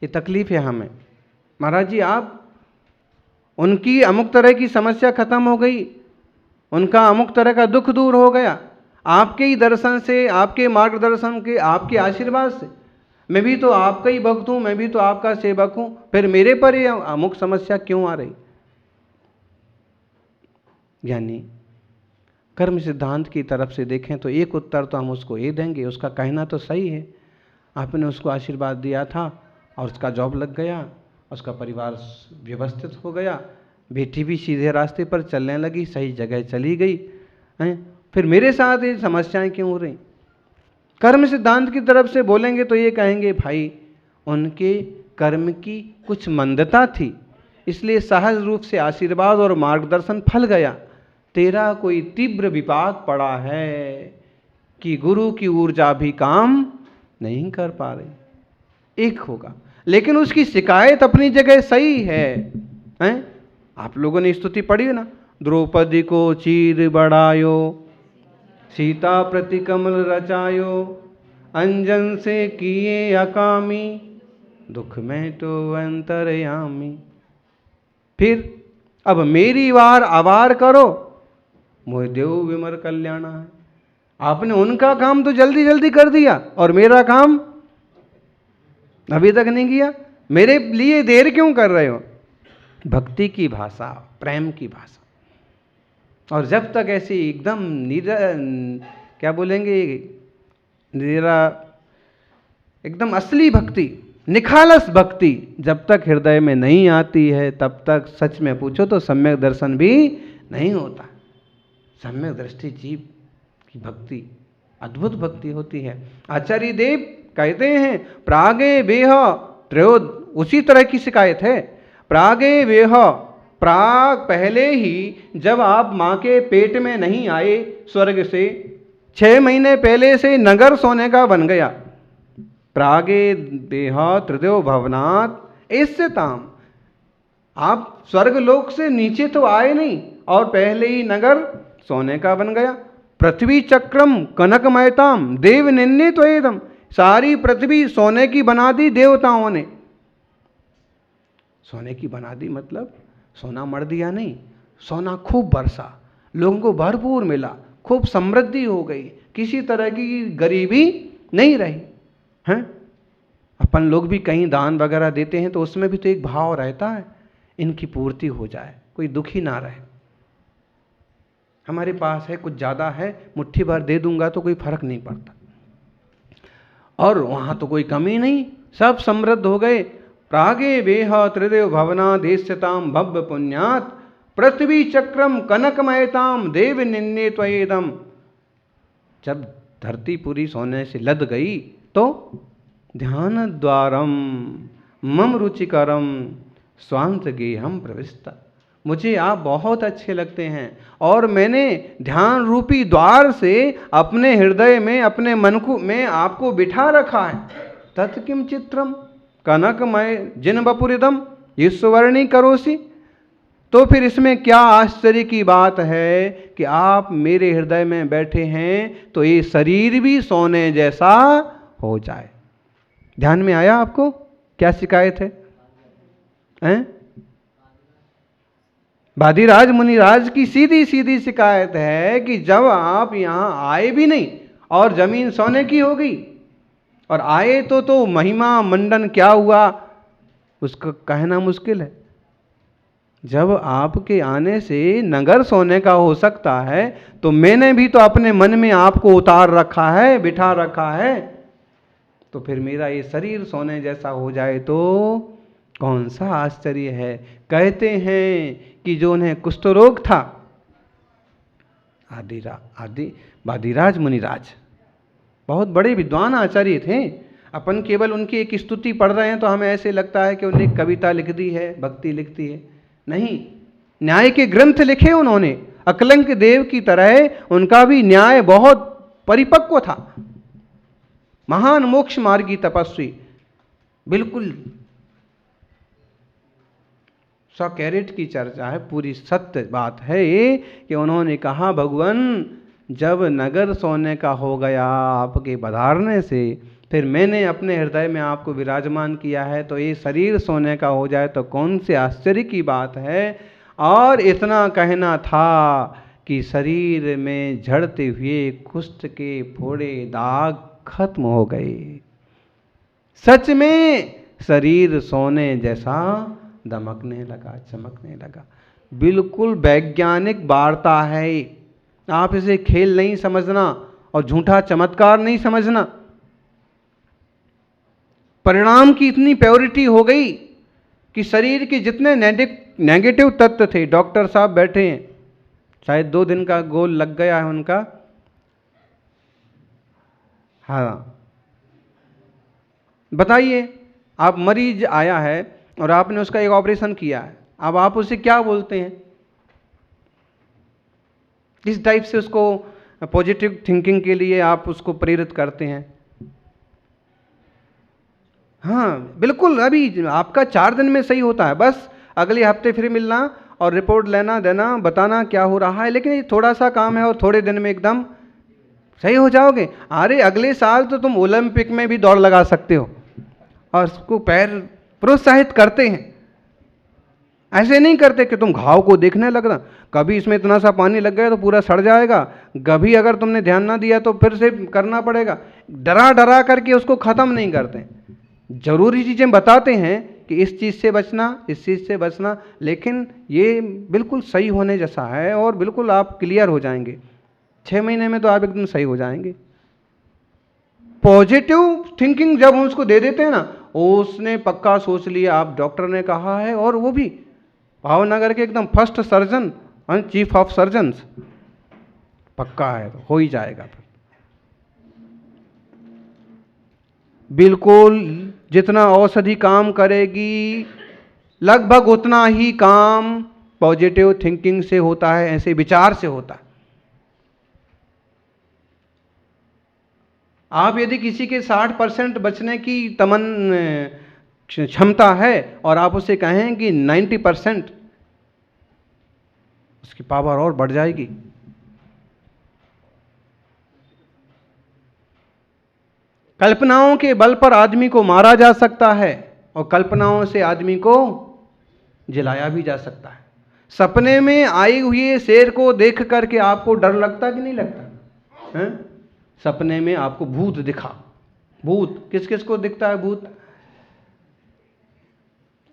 ये तकलीफ है हमें। महाराज जी आप, उनकी अमुक तरह की समस्या खत्म हो गई, उनका अमुक तरह का दुख दूर हो गया, आपके ही दर्शन से, आपके मार्गदर्शन के, आपके आशीर्वाद से। मैं भी तो आपका ही भक्त हूँ, मैं भी तो आपका सेवक हूँ, फिर मेरे पर ये अमुक समस्या क्यों आ रही? यानी कर्म सिद्धांत की तरफ से देखें तो एक उत्तर तो हम उसको ये देंगे, उसका कहना तो सही है, आपने उसको आशीर्वाद दिया था और उसका जॉब लग गया, उसका परिवार व्यवस्थित हो गया, बेटी भी सीधे रास्ते पर चलने लगी, सही जगह चली गई हैं, फिर मेरे साथ ये समस्याएं क्यों हो रही? कर्म सिद्धांत की तरफ से बोलेंगे तो ये कहेंगे भाई उनके कर्म की कुछ मंदता थी, इसलिए सहज रूप से आशीर्वाद और मार्गदर्शन फल गया। तेरा कोई तीव्र विपाक पड़ा है कि गुरु की ऊर्जा भी काम नहीं कर पा रही। एक होगा, लेकिन उसकी शिकायत अपनी जगह सही है, हैं? आप लोगों ने स्तुति पढ़ी ना, द्रौपदी को चीर बढ़ायो, सीता प्रति कमल रचायो, अंजन से किए अकामी, दुख में तो अंतर्यामी। फिर अब मेरी वार आवार करो, मोह देव विमर कल्याणा है। आपने उनका काम तो जल्दी जल्दी कर दिया और मेरा काम अभी तक नहीं किया, मेरे लिए देर क्यों कर रहे हो? भक्ति की भाषा, प्रेम की भाषा। और जब तक ऐसी एकदम क्या बोलेंगे, एकदम असली भक्ति, निखालस भक्ति जब तक हृदय में नहीं आती है, तब तक सच में पूछो तो सम्यक दर्शन भी नहीं होता। सम्यक दृष्टि जीव की भक्ति अद्भुत भक्ति होती है। आचार्य देव कहते हैं प्रागे वेह त्रयो, उसी तरह की शिकायत है। प्रागे वेह, प्राग पहले ही, जब आप माँ के पेट में नहीं आए स्वर्ग से, 6 महीने पहले से नगर सोने का बन गया। प्रागे देह त्रिदेव भवनात् इससे ताम, आप स्वर्ग लोक से नीचे तो आए नहीं और पहले ही नगर सोने का बन गया। पृथ्वी चक्रम कनकमयताम देव निन्ने तो एकदम, सारी पृथ्वी सोने की बना दी देवताओं ने। सोने की बना दी मतलब सोना मर दिया नहीं, सोना खूब बरसा, लोगों को भरपूर मिला, खूब समृद्धि हो गई, किसी तरह की गरीबी नहीं रही हैं। अपन लोग भी कहीं दान वगैरह देते हैं तो उसमें भी तो एक भाव रहता है, इनकी पूर्ति हो जाए, कोई दुखी ना रहे। हमारे पास है, कुछ ज़्यादा है, मुट्ठी भर दे दूंगा तो कोई फर्क नहीं पड़ता, और वहाँ तो कोई कमी नहीं, सब समृद्ध हो गए। प्रागे वेह त्रिदेव भवना देश्यताम भव्य पुण्यात, पृथ्वी चक्रम कनकमयताम देव निन्ने त्वयेदम। जब धरती पूरी सोने से लद गई तो ध्यान द्वारम मम रुचिकरम स्वांत गेहम प्रविष्टा, मुझे आप बहुत अच्छे लगते हैं और मैंने ध्यान रूपी द्वार से अपने हृदय में, अपने मन को में आपको बिठा रखा है। तत्किम चित्रम कनकमय जिन बपुरिदम ईश्वरणी करोसी, तो फिर इसमें क्या आश्चर्य की बात है कि आप मेरे हृदय में बैठे हैं तो ये शरीर भी सोने जैसा हो जाए। ध्यान में आया आपको क्या शिकायत है, हैं? बादीराज मुनिराज की सीधी सीधी शिकायत है कि जब आप यहां आए भी नहीं और जमीन सोने की हो गई, और आए तो महिमा मंडन क्या हुआ उसका कहना मुश्किल है। जब आपके आने से नगर सोने का हो सकता है तो मैंने भी तो अपने मन में आपको उतार रखा है, बिठा रखा है, तो फिर मेरा ये शरीर सोने जैसा हो जाए तो कौन सा आश्चर्य है। कहते हैं कि जो उन्हें कुष्ठ रोग था, आदि बादीराज मुनिराज बहुत बड़े विद्वान आचार्य थे। अपन केवल उनकी एक स्तुति पढ़ रहे हैं तो हमें ऐसे लगता है कि उन्होंने कविता लिख दी है, भक्ति लिख दी है, नहीं, न्याय के ग्रंथ लिखे उन्होंने। अकलंक देव की तरह उनका भी न्याय बहुत परिपक्व था। महान मोक्ष मार्गी तपस्वी, बिल्कुल 100 कैरेट की चर्चा है, पूरी सत्य बात है ये कि उन्होंने कहा भगवान जब नगर सोने का हो गया आपके पधारने से, फिर मैंने अपने हृदय में आपको विराजमान किया है, तो ये शरीर सोने का हो जाए तो कौन से आश्चर्य की बात है। और इतना कहना था कि शरीर में झड़ते हुए कुष्ठ के फोड़े दाग खत्म हो गए। सच में शरीर सोने जैसा दमकने लगा, चमकने लगा। बिल्कुल वैज्ञानिक वार्ता है। आप इसे खेल नहीं समझना और झूठा चमत्कार नहीं समझना। परिणाम की इतनी प्योरिटी हो गई कि शरीर के जितने नेगेटिव तत्व थे, डॉक्टर साहब बैठे हैं, शायद 2 दिन का गोल लग गया है उनका। हाँ, बताइए, आप मरीज आया है और आपने उसका एक ऑपरेशन किया है, अब आप उसे क्या बोलते हैं? किस टाइप से उसको पॉजिटिव थिंकिंग के लिए आप उसको प्रेरित करते हैं? हाँ बिल्कुल, अभी आपका 4 दिन में सही होता है, बस अगले हफ्ते फिर मिलना और रिपोर्ट लेना देना, बताना क्या हो रहा है। लेकिन ये थोड़ा सा काम है और थोड़े दिन में एकदम सही हो जाओगे। अरे अगले साल तो तुम ओलंपिक में भी दौड़ लगा सकते हो। और उसको पैर प्रोत्साहित करते हैं, ऐसे नहीं करते कि तुम घाव को देखने लगना, कभी इसमें इतना सा पानी लग गया तो पूरा सड़ जाएगा, कभी अगर तुमने ध्यान ना दिया तो फिर से करना पड़ेगा। डरा डरा करके उसको ख़त्म नहीं करते। जरूरी चीज़ें बताते हैं कि इस चीज़ से बचना, इस चीज़ से बचना, लेकिन ये बिल्कुल सही होने जैसा है और बिल्कुल आप क्लियर हो जाएंगे। 6 महीने में तो आप एकदम सही हो जाएंगे। पॉजिटिव थिंकिंग जब हम उसको दे देते हैं ना, उसने पक्का सोच लिया, आप डॉक्टर ने कहा है, और वो भी भावनगर के एकदम फर्स्ट सर्जन और चीफ ऑफ सर्जन्स, पक्का है तो हो ही जाएगा। फिर बिल्कुल जितना औषधि काम करेगी लगभग उतना ही काम पॉजिटिव थिंकिंग से होता है, ऐसे विचार से होता है। आप यदि किसी के 60% बचने की क्षमता है और आप उसे कहें कि 90%, उसकी पावर और बढ़ जाएगी। कल्पनाओं के बल पर आदमी को मारा जा सकता है और कल्पनाओं से आदमी को जिलाया भी जा सकता है। सपने में आए हुए शेर को देख करके आपको डर लगता कि नहीं लगता है? सपने में आपको भूत दिखा, भूत किस किस को दिखता है? भूत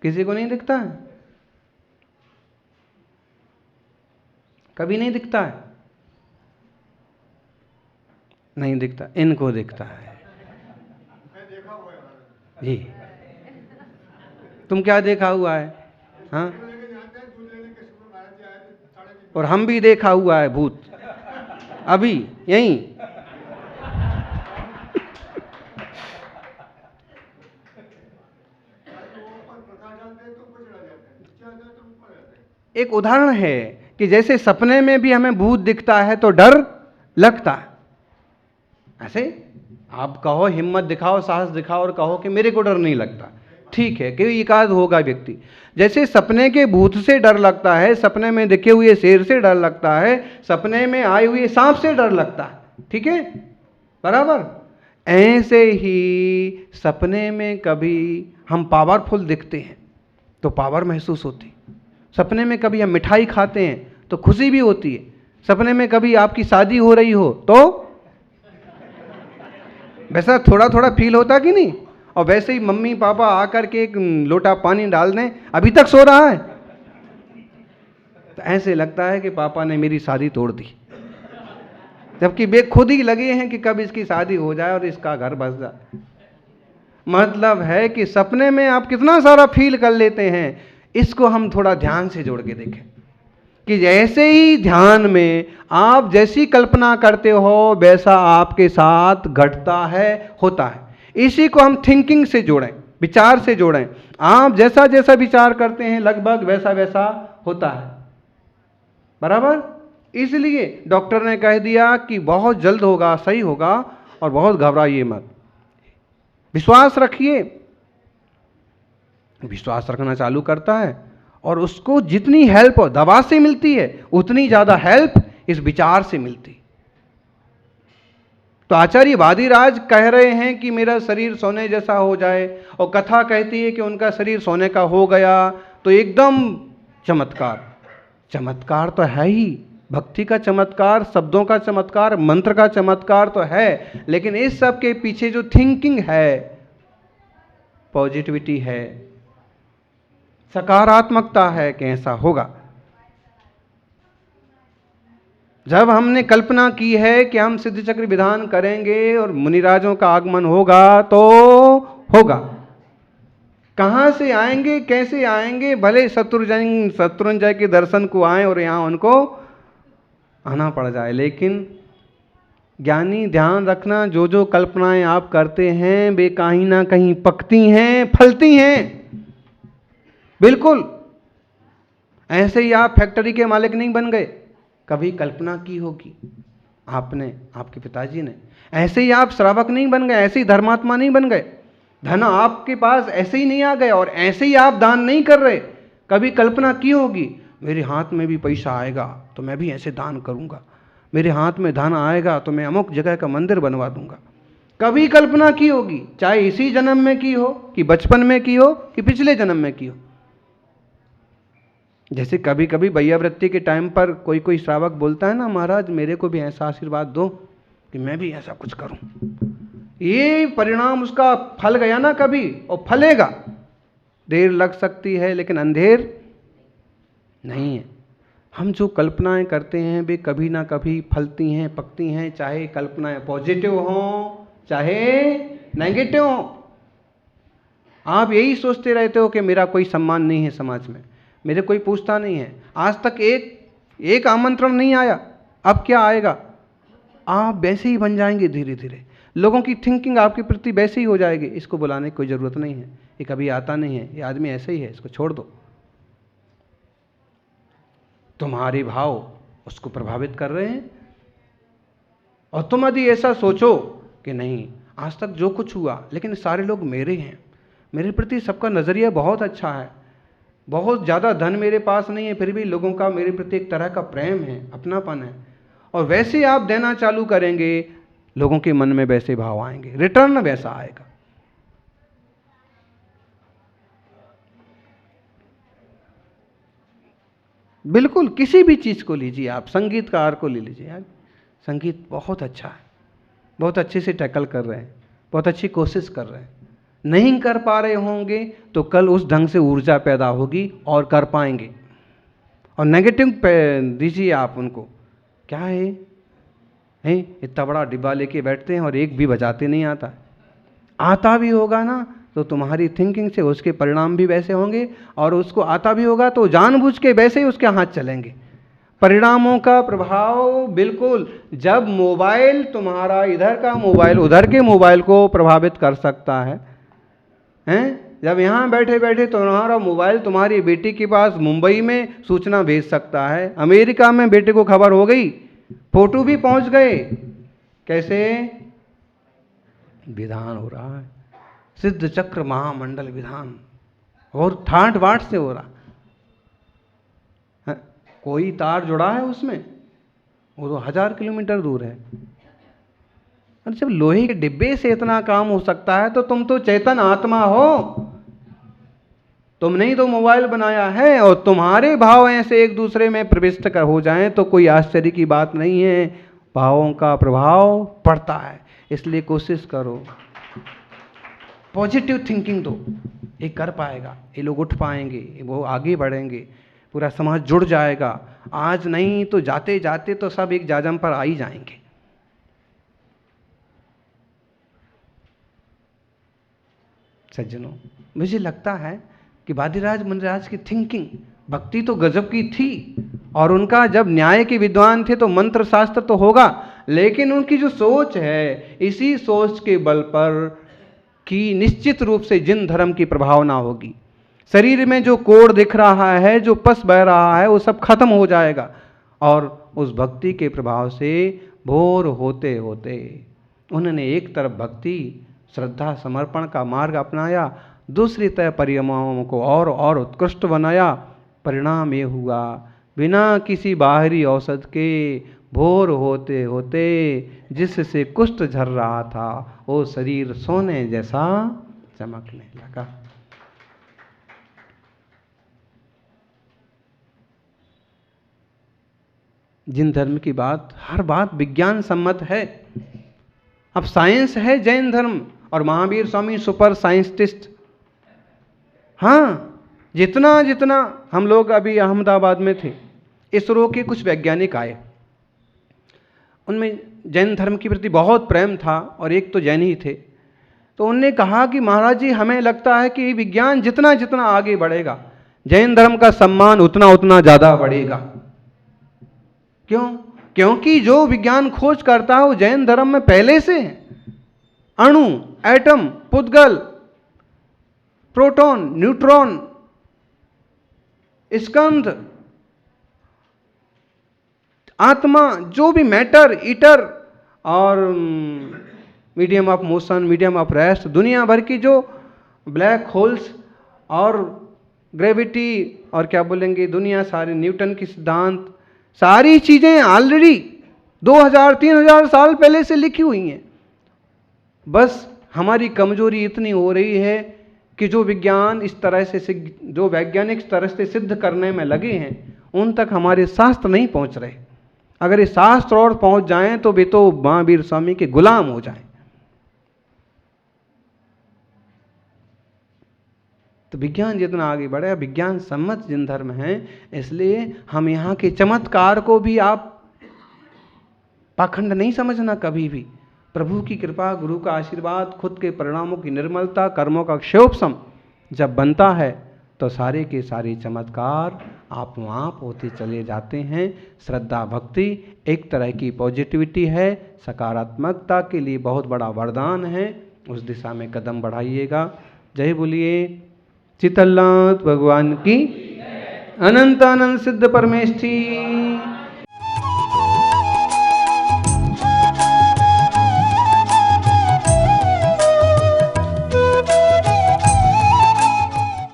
किसी को नहीं दिखता है? कभी नहीं दिखता है? नहीं दिखता, इनको दिखता है जी। तुम क्या देखा हुआ है? हाँ, और हम भी देखा हुआ है भूत अभी यहीं। एक उदाहरण है कि जैसे सपने में भी हमें भूत दिखता है तो डर लगता है। ऐसे आप कहो, हिम्मत दिखाओ, साहस दिखाओ और कहो कि मेरे को डर नहीं लगता, ठीक है, कि एकाध होगा व्यक्ति। जैसे सपने के भूत से डर लगता है, सपने में दिखे हुए शेर से डर लगता है, सपने में आए हुए सांप से डर लगता है, ठीक है, बराबर। ऐसे ही सपने में कभी हम पावरफुल दिखते हैं तो पावर महसूस होती, सपने में कभी हम मिठाई खाते हैं तो खुशी भी होती है, सपने में कभी आपकी शादी हो रही हो तो वैसा थोड़ा थोड़ा फील होता कि नहीं। और वैसे ही मम्मी पापा आकर के एक लोटा पानी डाल दें, अभी तक सो रहा है, तो ऐसे लगता है कि पापा ने मेरी शादी तोड़ दी, जबकि वे खुद ही लगे हैं कि कब इसकी शादी हो जाए और इसका घर बस जाए। मतलब है कि सपने में आप कितना सारा फील कर लेते हैं। इसको हम थोड़ा ध्यान से जोड़ के देखें कि जैसे ही ध्यान में आप जैसी कल्पना करते हो वैसा आपके साथ घटता है, होता है। इसी को हम थिंकिंग से जोड़ें, विचार से जोड़ें। आप जैसा जैसा विचार करते हैं लगभग वैसा वैसा होता है, बराबर। इसलिए डॉक्टर ने कह दिया कि बहुत जल्द होगा, सही होगा, और बहुत घबराइए मत, विश्वास रखिए। विश्वास रखना चालू करता है और उसको जितनी हेल्प दवा से मिलती है उतनी ज़्यादा हेल्प इस विचार से मिलती। तो आचार्य वादिराज कह रहे हैं कि मेरा शरीर सोने जैसा हो जाए, और कथा कहती है कि उनका शरीर सोने का हो गया, तो एकदम चमत्कार। चमत्कार तो है ही, भक्ति का चमत्कार, शब्दों का चमत्कार, मंत्र का चमत्कार तो है, लेकिन इस सब के पीछे जो थिंकिंग है, पॉजिटिविटी है, सकारात्मकता है कि ऐसा होगा। जब हमने कल्पना की है कि हम सिद्ध चक्र विधान करेंगे और मुनिराजों का आगमन होगा तो होगा। कहां से आएंगे, कैसे आएंगे, भले शत्रुंजय के दर्शन को आए और यहां उनको आना पड़ जाए, लेकिन ज्ञानी ध्यान रखना, जो जो कल्पनाएं आप करते हैं वे कहीं ना कहीं पकती हैं, फलती हैं। बिल्कुल ऐसे ही आप फैक्ट्री के मालिक नहीं बन गए, कभी कल्पना की होगी आपने, आपके पिताजी ने। ऐसे ही आप श्रावक नहीं बन गए, ऐसे ही धर्मात्मा नहीं बन गए, धन आपके पास ऐसे ही नहीं आ गए, और ऐसे ही आप दान नहीं कर रहे। कभी कल्पना की होगी मेरे हाथ में भी पैसा आएगा तो मैं भी ऐसे दान करूंगा, मेरे हाथ में धन आएगा तो मैं अमुक जगह का मंदिर बनवा दूंगा। कभी कल्पना की होगी, चाहे इसी जन्म में की हो, कि बचपन में की हो, कि पिछले जन्म में की हो। जैसे कभी कभी वैयावृत्ति के टाइम पर कोई कोई श्रावक बोलता है ना, महाराज मेरे को भी ऐसा आशीर्वाद दो कि मैं भी ऐसा कुछ करूं। ये परिणाम उसका फल गया ना कभी, और फलेगा। देर लग सकती है लेकिन अंधेर नहीं है। हम जो कल्पनाएं करते हैं वे कभी ना कभी फलती हैं, पकती हैं, चाहे कल्पनाएं पॉजिटिव हों चाहे नेगेटिव हों। आप यही सोचते रहते हो कि मेरा कोई सम्मान नहीं है समाज में, मेरे कोई पूछता नहीं है, आज तक एक आमंत्रण नहीं आया, अब क्या आएगा। आप वैसे ही बन जाएंगे धीरे धीरे, लोगों की थिंकिंग आपके प्रति वैसे ही हो जाएगी। इसको बुलाने की कोई ज़रूरत नहीं है, ये कभी आता नहीं है, ये आदमी ऐसे ही है, इसको छोड़ दो। तुम्हारे भाव उसको प्रभावित कर रहे हैं, और तुम यदि ऐसा सोचो कि नहीं आज तक जो कुछ हुआ लेकिन सारे लोग मेरे हैं, मेरे प्रति सबका नज़रिया बहुत अच्छा है, बहुत ज़्यादा धन मेरे पास नहीं है फिर भी लोगों का मेरे प्रति एक तरह का प्रेम है, अपनापन है, और वैसे आप देना चालू करेंगे, लोगों के मन में वैसे भाव आएंगे, रिटर्न वैसा आएगा। बिल्कुल किसी भी चीज़ को लीजिए, आप संगीतकार को ले लीजिए, यार संगीत बहुत अच्छा है, बहुत अच्छे से टैकल कर रहे हैं, बहुत अच्छी कोशिश कर रहे हैं। नहीं कर पा रहे होंगे तो कल उस ढंग से ऊर्जा पैदा होगी और कर पाएंगे। और नेगेटिव दीजिए आप उनको, क्या है इतना बड़ा डिब्बा लेके बैठते हैं और एक भी बजाते नहीं आता, आता भी होगा ना तो तुम्हारी थिंकिंग से उसके परिणाम भी वैसे होंगे, और उसको आता भी होगा तो जानबूझ के वैसे ही उसके हाथ चलेंगे। परिणामों का प्रभाव बिल्कुल, जब मोबाइल तुम्हारा इधर का मोबाइल उधर के मोबाइल को प्रभावित कर सकता है, जब यहाँ बैठे बैठे तुम्हारा मोबाइल तुम्हारी बेटी के पास मुंबई में सूचना भेज सकता है, अमेरिका में बेटे को खबर हो गई, फोटो भी पहुंच गए, कैसे विधान हो रहा है, सिद्ध चक्र महामंडल विधान, और ठाट बाट से हो रहा है। कोई तार जुड़ा है उसमें, वो तो 1000 किलोमीटर दूर है। और जब लोहे के डिब्बे से इतना काम हो सकता है तो तुम तो चेतन आत्मा हो, तुमने ही तो मोबाइल बनाया है, और तुम्हारे भाव ऐसे एक दूसरे में प्रविष्ट कर हो जाएं तो कोई आश्चर्य की बात नहीं है, भावों का प्रभाव पड़ता है। इसलिए कोशिश करो, पॉजिटिव थिंकिंग दो, ये कर पाएगा, ये लोग उठ पाएंगे, वो आगे बढ़ेंगे, पूरा समाज जुड़ जाएगा। आज नहीं तो जाते जाते तो सब एक जाजम पर आ ही जाएंगे। सज्जनों, मुझे लगता है कि वादिराज मुनिराज की थिंकिंग, भक्ति तो गजब की थी, और उनका जब न्याय के विद्वान थे तो मंत्र शास्त्र तो होगा, लेकिन उनकी जो सोच है, इसी सोच के बल पर कि निश्चित रूप से जिन धर्म की प्रभावना होगी, शरीर में जो कोढ़ दिख रहा है, जो पस बह रहा है, वो सब खत्म हो जाएगा, और उस भक्ति के प्रभाव से भोर होते होते उन्होंने एक तरफ भक्ति श्रद्धा समर्पण का मार्ग अपनाया, दूसरी तरह परियमों को और उत्कृष्ट बनाया। परिणाम ये हुआ, बिना किसी बाहरी औषध के भोर होते होते जिससे कुष्ठ झर रहा था वो शरीर सोने जैसा चमकने लगा। जिन धर्म की बात, हर बात विज्ञान सम्मत है। अब साइंस है जैन धर्म, और महावीर स्वामी सुपर साइंटिस्ट। हाँ, जितना जितना हम लोग अभी अहमदाबाद में थे, इसरो के कुछ वैज्ञानिक आए, उनमें जैन धर्म के प्रति बहुत प्रेम था, और एक तो जैन ही थे। तो उनने कहा कि महाराज जी, हमें लगता है कि विज्ञान जितना जितना आगे बढ़ेगा, जैन धर्म का सम्मान उतना उतना ज़्यादा बढ़ेगा। क्यों? क्योंकि जो विज्ञान खोज करता है वो जैन धर्म में पहले से है। अणु, एटम, पुद्गल, प्रोटॉन, न्यूट्रॉन, स्कंध, आत्मा, जो भी मैटर, ईटर और medium of motion, medium of rest, दुनिया भर की जो ब्लैक होल्स और ग्रेविटी और क्या बोलेंगे दुनिया सारी, न्यूटन की सिद्धांत, सारी चीजें ऑलरेडी 2000-3000 साल पहले से लिखी हुई हैं। बस हमारी कमजोरी इतनी हो रही है कि जो विज्ञान इस तरह से, जो वैज्ञानिक इस तरह से सिद्ध करने में लगे हैं, उन तक हमारे शास्त्र नहीं पहुंच रहे। अगर ये शास्त्र और पहुंच जाएं तो वे तो महावीर स्वामी के गुलाम हो जाएं। तो विज्ञान जितना आगे बढ़े, विज्ञान सम्मत जिन धर्म हैं, इसलिए हम यहाँ के चमत्कार को भी आप पाखंड नहीं समझना कभी भी। प्रभु की कृपा, गुरु का आशीर्वाद, खुद के परिणामों की निर्मलता, कर्मों का क्षोभसम जब बनता है तो सारे के सारे चमत्कार आप होते चले जाते हैं। श्रद्धा भक्ति एक तरह की पॉजिटिविटी है, सकारात्मकता के लिए बहुत बड़ा वरदान है। उस दिशा में कदम बढ़ाइएगा। जय बोलिए चितलनाथ भगवान की, अनंत आनंद सिद्ध परमेष्ठी।